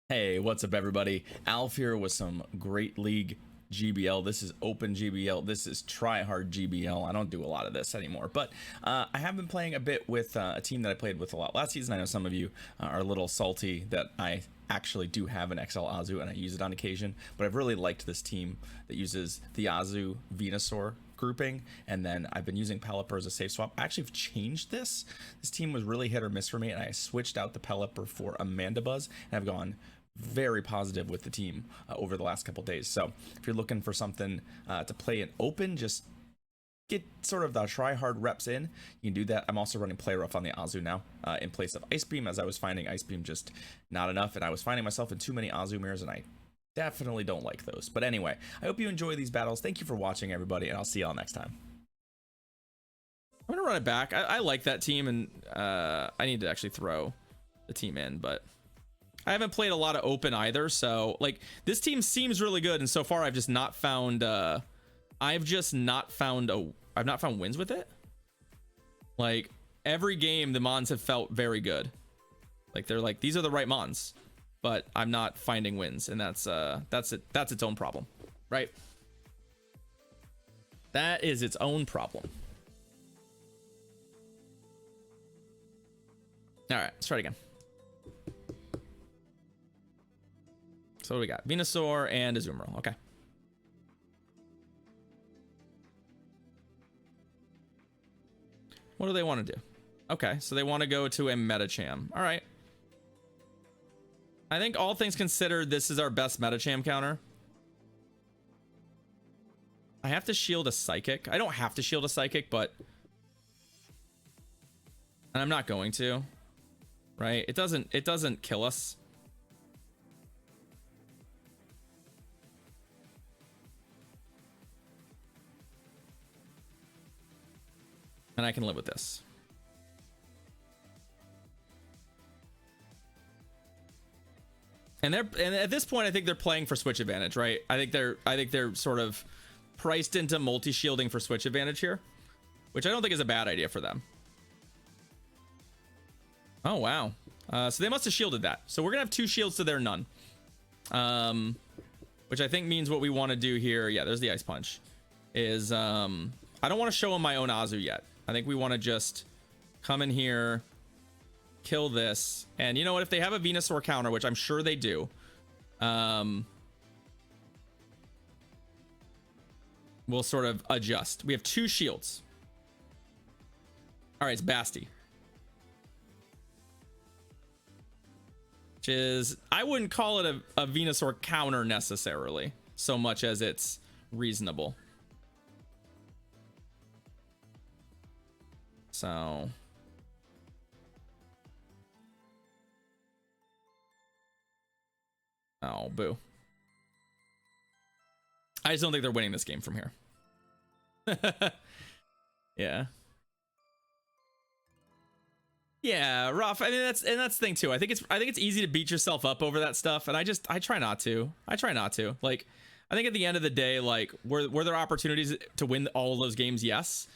Hey, what's up everybody? Alf here with some Great League GBL. This is Open GBL. This is Try Hard GBL. I don't do a lot of this anymore, but I have been playing a bit with a team that I played with a lot last season. I know some of you are a little salty that I actually do have an XL Azu and I use it on occasion, but I've really liked this team that uses the Azu Venusaur grouping, and then I've been using Pelipper as a safe swap. I actually have changed this. This team was really hit or miss for me, and I switched out the Pelipper for Amandabuzz, and I've gone very positive with the team over the last couple days. So if you're looking for something to play in open, just get sort of the try hard reps in, you can do that. I'm also running Play Rough on the Azu now in place of Ice Beam, as I was finding Ice Beam just not enough, and I was finding myself in too many Azu mirrors, and I definitely don't like those. But anyway, I hope you enjoy these battles. Thank you for watching, everybody, and I'll see y'all next time. I'm gonna run it back. I like that team, and I need to actually throw the team in, but I haven't played a lot of open either, so like this team seems really good, and so far I've just not found I've not found wins with it. Like every game the mons have felt very good. Like they're like, these are the right mons, but I'm not finding wins, and that's its own problem, right? That is its own problem. All right, let's try it again. So what do we got? Venusaur and Azumarill. Okay. What do they want to do? Okay, so they want to go to a Metacham. All right. I think all things considered, this is our best Metacham counter. I have to shield a Psychic. I don't have to shield a Psychic, but... And I'm not going to. Right? It doesn't kill us. And I can live with this. And at this point, I think they're playing for switch advantage, right? I think they're sort of priced into multi-shielding for switch advantage here, which I don't think is a bad idea for them. Oh wow. So they must have shielded that. So we're gonna have 2 shields to their none. Which I think means what we want to do here. Yeah, there's the Ice Punch. Is I don't want to show them my own Azu yet. I think we want to just come in here, kill this, and you know what? If they have a Venusaur counter, which I'm sure they do, we'll sort of adjust. We have 2 shields. All right, it's Basti. Which is, I wouldn't call it a Venusaur counter necessarily, so much as it's reasonable. So oh boo. I just don't think they're winning this game from here. Yeah, rough. I mean, that's the thing too. I think it's easy to beat yourself up over that stuff, and I try not to. Like, I think at the end of the day, like, were there opportunities to win all of those games? Yes,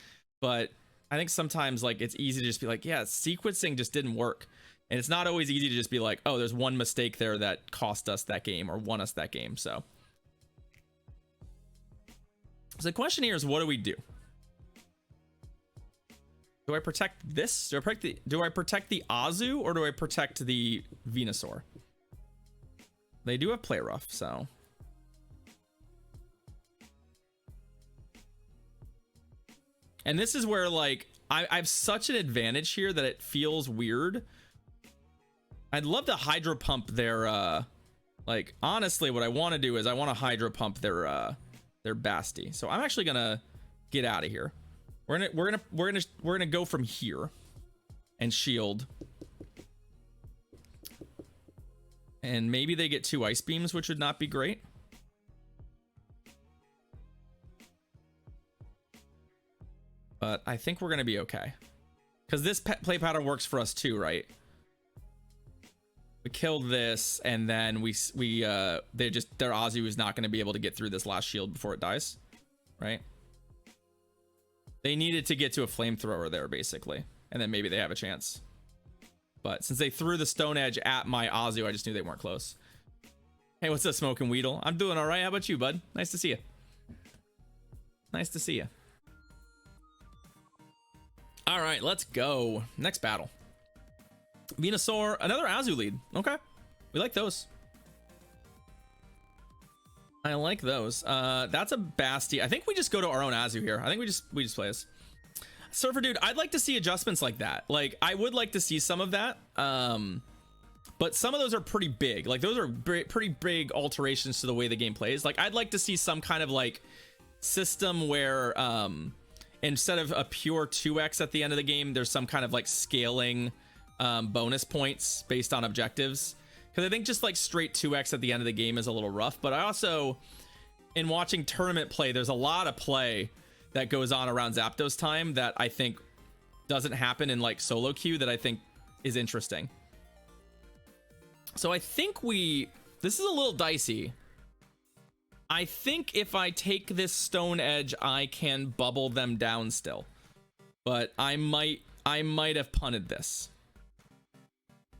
but I think sometimes, like, it's easy to just be like, yeah, sequencing just didn't work. And it's not always easy to just be like, oh, there's one mistake there that cost us that game or won us that game. So the question here is, what do we do? Do I protect this? Do I protect the Azu, or do I protect the Venusaur? They do have Play Rough, so... And this is where, like, I have such an advantage here that it feels weird. I'd love to Hydro Pump their, like, honestly, what I want to do is I want to Hydro Pump their Basti. So I'm actually gonna get out of here. We're gonna go from here and shield. And maybe they get 2 Ice Beams, which would not be great. But I think we're going to be okay. Because this play pattern works for us too, right? We kill this, and then their Azu is not going to be able to get through this last shield before it dies. Right? They needed to get to a flamethrower there, basically. And then maybe they have a chance. But since they threw the Stone Edge at my Azu, I just knew they weren't close. Hey, what's up, Smoking Weedle? I'm doing all right. How about you, bud? Nice to see you. Nice to see you. All right, let's go. Next battle. Venusaur, another Azu lead. Okay, we like those. I like those. That's a Basti. I think we just go to our own Azu here. I think we just play this. Surfer Dude, I'd like to see adjustments like that. Like, I would like to see some of that. But some of those are pretty big. Like, those are pretty big alterations to the way the game plays. Like, I'd like to see some kind of like system where instead of a pure 2x at the end of the game, there's some kind of like scaling bonus points based on objectives. Because I think just like straight 2x at the end of the game is a little rough. But I also, in watching tournament play, there's a lot of play that goes on around Zapdos time that I think doesn't happen in like solo queue that I think is interesting. So I think this is a little dicey. I think if I take this Stone Edge, I can bubble them down still. But I might have punted this.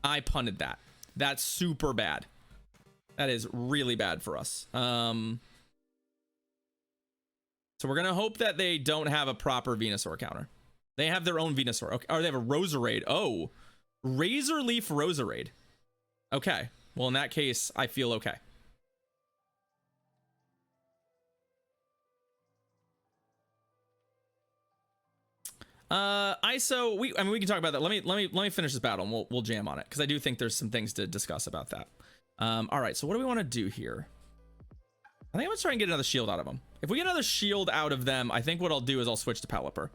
I punted that. That's super bad. That is really bad for us. So we're gonna hope that they don't have a proper Venusaur counter. They have their own Venusaur. Okay. Or they have a Roserade. Oh, Razor Leaf Roserade. Okay, well, in that case, I feel okay. ISO, I mean, we can talk about that. Let me finish this battle and we'll jam on it, because I do think there's some things to discuss about that. All right, so what do we want to do here? I think I'm gonna try and get another shield out of them. If we get another shield out of them, I think what I'll do is I'll switch to Pelipper,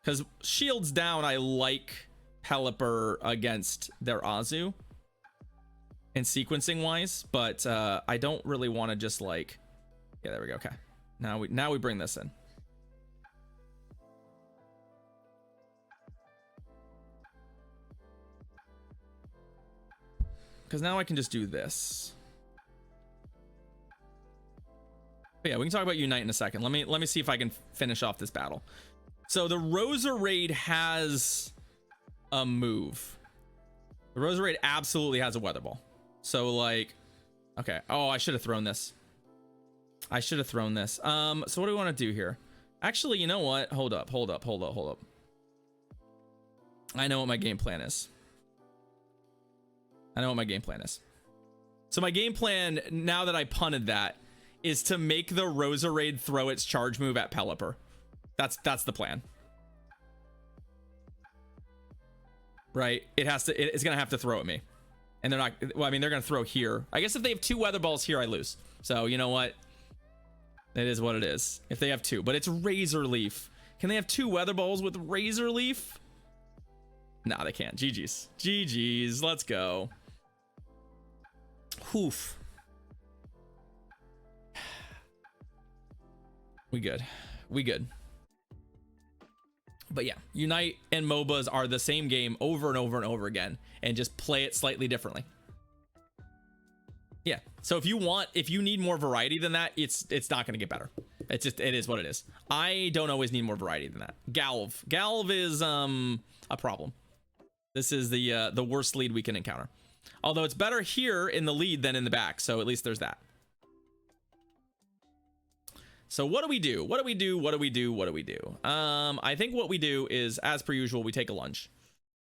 because shields down, I like Pelipper against their Azu. And sequencing wise, but I don't really want to just like, yeah, there we go. Okay, now we bring this in. Because now I can just do this. But yeah, we can talk about Unite in a second. Let me see if I can finish off this battle. So the Roserade has a move. The Roserade absolutely has a Weather Ball. So like, okay. Oh, I should have thrown this. So what do we want to do here? Actually, you know what? Hold up. I know what my game plan is. So my game plan, now that I punted that, is to make the Roserade throw its charge move at Pelipper. That's the plan. Right? It's gonna have to throw at me. And they're not, well, I mean, they're going to throw here. I guess if they have 2 Weather Balls here, I lose. So, you know what? It is what it is. If they have 2. But it's Razor Leaf. Can they have 2 Weather Balls with Razor Leaf? No, they can't. GG's. GG's. Let's go. Oof. We good. But yeah, Unite and MOBAs are the same game over and over and over again, and just play it slightly differently. Yeah. So if you need more variety than that, it's not going to get better. It is what it is. I don't always need more variety than that. Galv is a problem. This is the worst lead we can encounter. Although it's better here in the lead than in the back, so at least there's that. So what do we do? I think what we do is, as per usual, we take a lunge.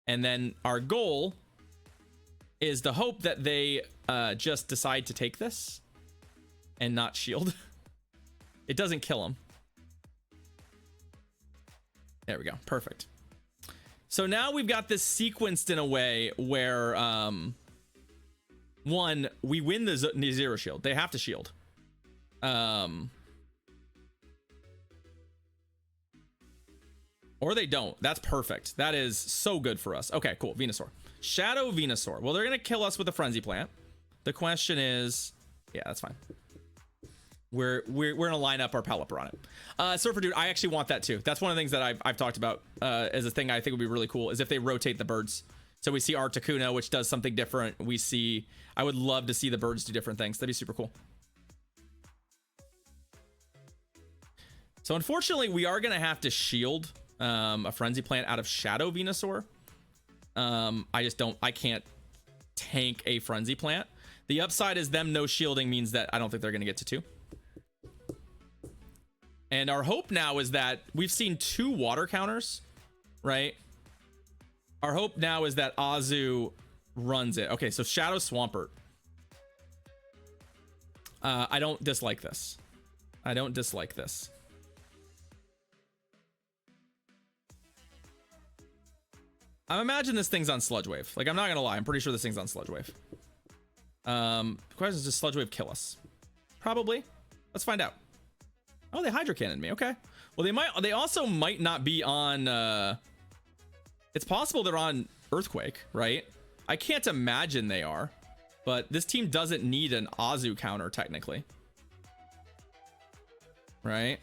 And then our goal is to hope that they just decide to take this and not shield. It doesn't kill them. There we go. Perfect. So now we've got this sequenced in a way where, one, we win the zero shield. They have to shield. Or they don't. That's perfect. That is so good for us. Okay, cool. Venusaur. Shadow Venusaur. Well, they're going to kill us with a Frenzy Plant. The question is... Yeah, that's fine. We're going to line up our Pelipper on it. Surfer Dude, I actually want that too. That's one of the things that I've talked about as a thing I think would be really cool, is if they rotate the birds. So we see Articuno, which does something different. I would love to see the birds do different things. That'd be super cool. So unfortunately, we are going to have to shield a Frenzy Plant out of Shadow Venusaur. I can't tank a Frenzy Plant. The upside is them no shielding means that I don't think they're going to get to 2. And our hope now is that we've seen 2 water counters, right? Our hope now is that Azu runs it. Okay, so Shadow Swampert. I don't dislike this. I don't dislike this. I imagine this thing's on Sludge Wave. Like, I'm not gonna lie, I'm pretty sure this thing's on Sludge Wave. The question is, does Sludge Wave kill us? Probably. Let's find out. Oh, they Hydro Cannoned me. Okay. Well, they also might not be on, it's possible they're on Earthquake, right? I can't imagine they are, but this team doesn't need an Azu counter, technically. Right?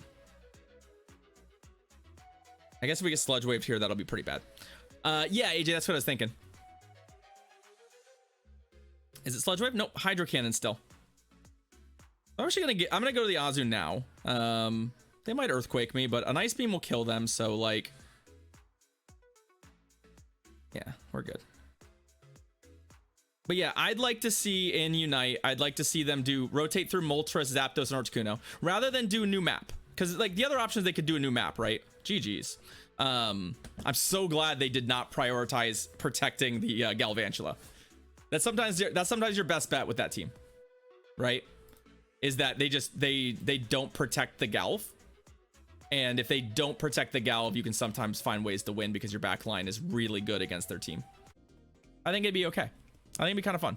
I guess if we get Sludge Waved here, that'll be pretty bad. Yeah, AJ, that's what I was thinking. Is it Sludge Wave? Nope, Hydro Cannon still. I'm gonna go to the Azu now. They might Earthquake me, but an Ice Beam will kill them, so like, yeah, we're good. But yeah, I'd like to see in Unite, I'd like to see them do rotate through Moltres, Zapdos, and Articuno rather than do a new map. Because like the other options, they could do a new map, right? GG's. I'm so glad they did not prioritize protecting the Galvantula. That's sometimes your best bet with that team, right? Is that they don't protect the Galv, and if they don't protect the Galv, you can sometimes find ways to win because your back line is really good against their team. I think it'd be okay. I think it'd be kind of fun.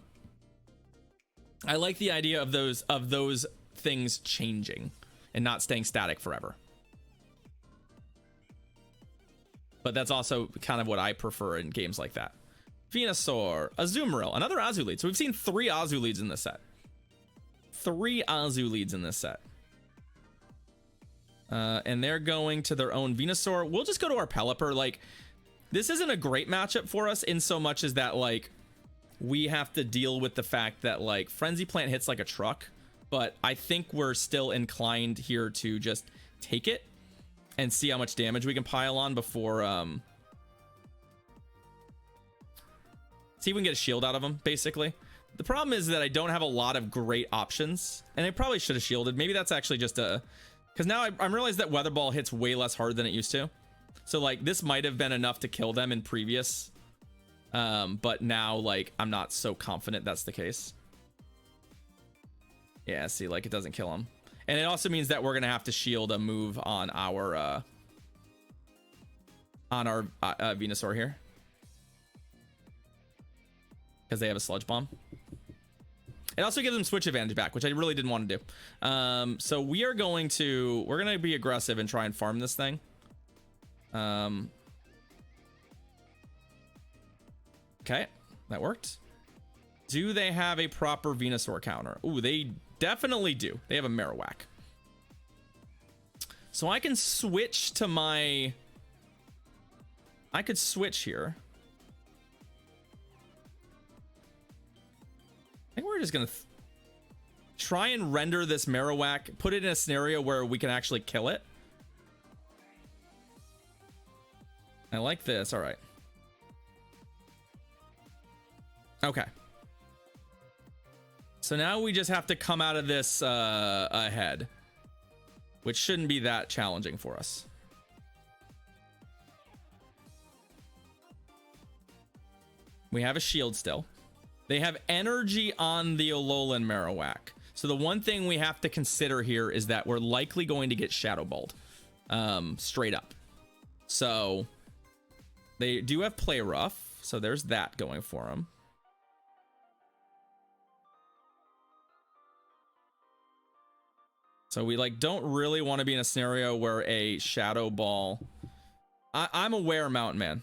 I like the idea of those things changing and not staying static forever. But that's also kind of what I prefer in games like that. Venusaur, Azumarill, another Azu lead. So we've seen 3 Azu leads in this set. 3 Azu leads in this set. And they're going to their own Venusaur. We'll just go to our Pelipper. Like, this isn't a great matchup for us in so much as that, like, we have to deal with the fact that, like, Frenzy Plant hits like a truck. But I think we're still inclined here to just take it and see how much damage we can pile on before, see if we can get a shield out of them, basically. The problem is that I don't have a lot of great options, and I probably should have shielded. Maybe that's actually just a... Because now I'm realized that Weather Ball hits way less hard than it used to. So, like, this might have been enough to kill them in previous. But now, like, I'm not so confident that's the case. Yeah, see, like, it doesn't kill them. And it also means that we're going to have to shield a move on our Venusaur here. Because they have a Sludge Bomb. It also gives them switch advantage back, which I really didn't want to do. So we're going to be aggressive and try and farm this thing. Okay, that worked. Do they have a proper Venusaur counter? Ooh, they definitely do. They have a Marowak. So I can switch to my... I could switch here. I think we're just gonna try and render this Marowak, put it in a scenario where we can actually kill it. I like this. All right. Okay. So now we just have to come out of this ahead, which shouldn't be that challenging for us. We have a shield still. They have energy on the Alolan Marowak. So the one thing we have to consider here is that we're likely going to get Shadow Balled. Straight up. So they do have Play Rough. So there's that going for them. So we like don't really want to be in a scenario where a Shadow Ball... I'm aware, Mountain Man.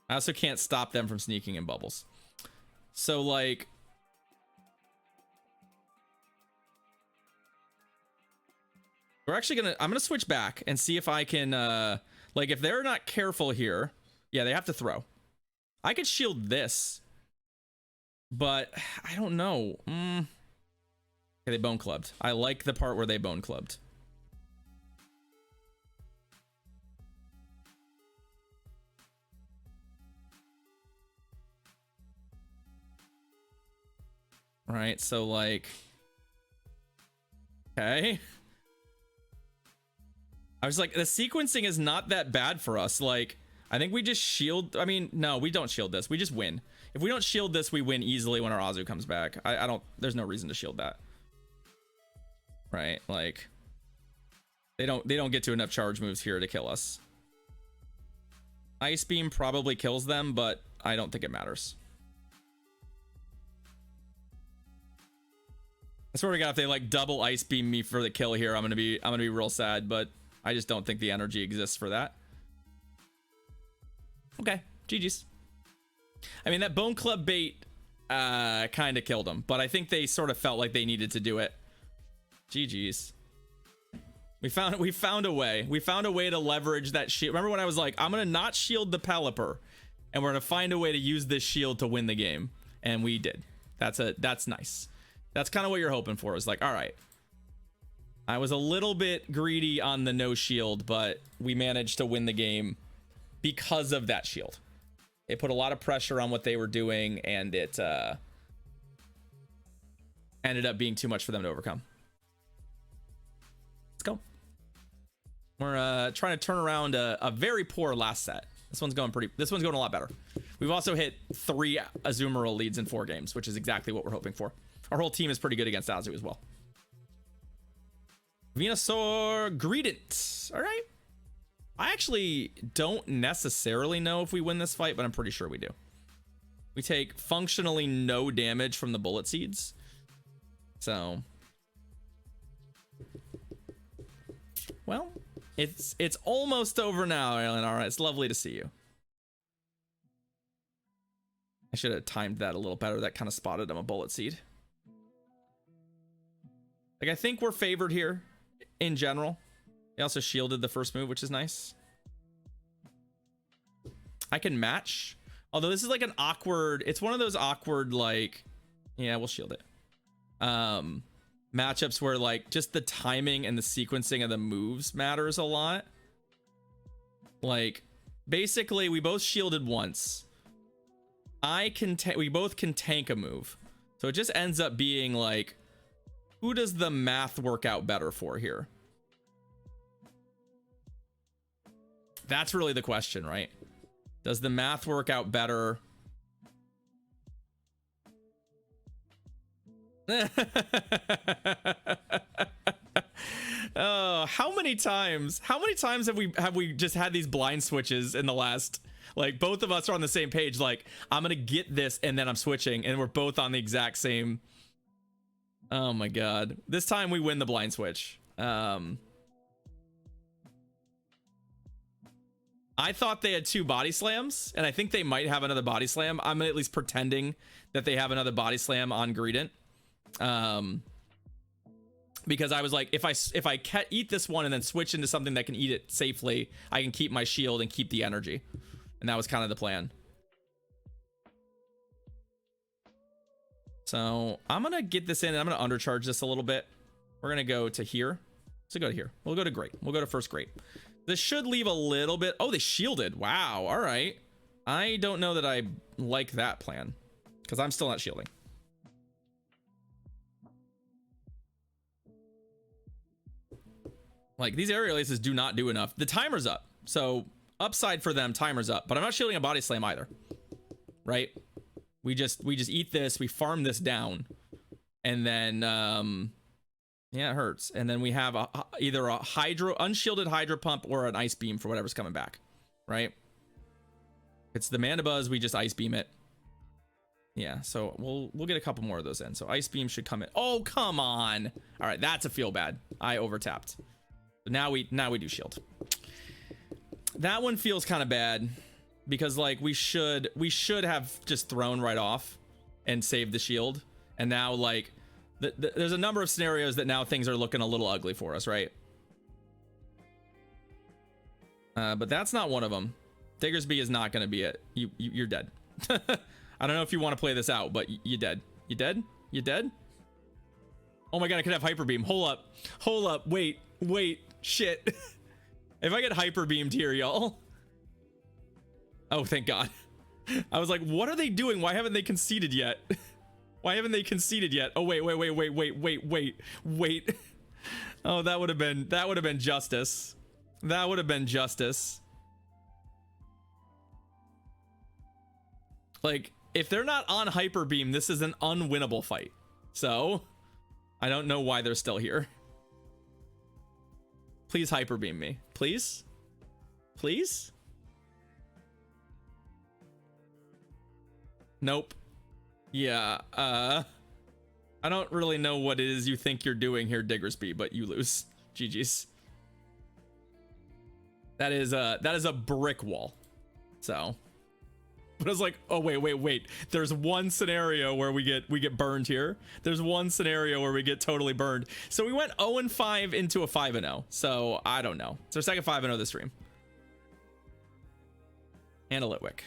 I also can't stop them from sneaking in bubbles. So like... We're actually I'm gonna switch back and see if I can, like if they're not careful here, yeah, they have to throw. I could shield this, but I don't know. Okay, they Bone Clubbed. I like the part where they Bone Clubbed. Right, so like, okay. I was like, the sequencing is not that bad for us. Like, I think we just shield. I mean, no, we don't shield this. We just win. If we don't shield this, we win easily when our Azu comes back. I don't, there's no reason to shield that. Right, like, they don't get to enough charge moves here to kill us. Ice Beam probably kills them, but I don't think it matters. I swear to God, if they like double Ice Beam me for the kill here, I'm gonna be real sad, but I just don't think the energy exists for that. Okay, GG's. I mean, that Bone Club bait kind of killed him, but I think they sort of felt like they needed to do it. GG's. We found a way. We found a way to leverage that shield. Remember when I was like, I'm gonna not shield the Pelipper, and we're gonna find a way to use this shield to win the game, and we did. That's nice. That's kind of what you're hoping for. Is like, all right, I was a little bit greedy on the no shield, but we managed to win the game because of that shield. It put a lot of pressure on what they were doing, and it ended up being too much for them to overcome. Let's go. We're trying to turn around a very poor last set. This one's going a lot better. We've also hit 3 Azumarill leads in 4 games, which is exactly what we're hoping for. Our whole team is pretty good against Azu as well. Venusaur, Greedent. All right. I actually don't necessarily know if we win this fight, but I'm pretty sure we do. We take functionally no damage from the bullet seeds. So, well, it's almost over now, Aaron. All right, it's lovely to see you. I should have timed that a little better. That kind of spotted him a bullet seed. Like, I think we're favored here in general. They also shielded the first move, which is nice. I can match. Although this is like an awkward, it's one of those awkward, like, yeah, we'll shield it. Matchups where like just the timing and the sequencing of the moves matters a lot. Like, basically we both shielded once. We both can tank a move. So it just ends up being like, who does the math work out better for here? That's really the question, right? Does the math work out better? Oh, how many times have we just had these blind switches in the last, like, both of us are on the same page, like, I'm gonna get this and then I'm switching, and we're both on the exact same. Oh my God, this time we win the blind switch. I thought they had 2 body slams, and I think they might have another body slam. I'm at least pretending that they have another body slam on Greedent. Because I was like, if I eat this one and then switch into something that can eat it safely, I can keep my shield and keep the energy. And that was kind of the plan. So I'm gonna get this in, and I'm gonna undercharge this a little bit. We're gonna go to here. So go to here. We'll go to great. We'll go to first great. This should leave a little bit. Oh, they shielded. Wow. All right. I don't know that I like that plan, because I'm still not shielding. Like, these aerial aces do not do enough. The timer's up. So upside for them, timer's up. But I'm not shielding a body slam either. Right? We just eat this. We farm this down. And then, yeah, it hurts. And then we have either a unshielded hydro pump or an ice beam for whatever's coming back. Right? If it's the mana buzz, we just ice beam it. Yeah, so we'll get a couple more of those in. So ice beam should come in. Oh, come on. All right, that's a feel bad. I overtapped. But now we do shield. That one feels kind of bad, because like we should have just thrown right off and saved the shield. And now, like, there's a number of scenarios that now things are looking a little ugly for us, right? But that's not one of them. Diggersby is not going to be it. You're dead. I don't know if you want to play this out, but you dead. You dead? You dead? Oh my God, I could have hyper beam. Hold up. Wait. Shit. If I get hyper beamed here, y'all. Oh, thank God. I was like, what are they doing? Why haven't they conceded yet? Why haven't they conceded yet? Oh, wait. Oh, that would have been justice. That would have been justice. Like, if they're not on Hyper Beam, this is an unwinnable fight. So, I don't know why they're still here. Please Hyper Beam me. Please? Please? Nope. Yeah, I don't really know what it is you think you're doing here, Diggersby, but you lose. GG's. That is a brick wall. So, but I was like, oh wait. There's one scenario where we get burned here. There's one scenario where we get totally burned. So we went 0-5 into a 5-0. So I don't know. It's our second 5-0 this stream. And a Litwick.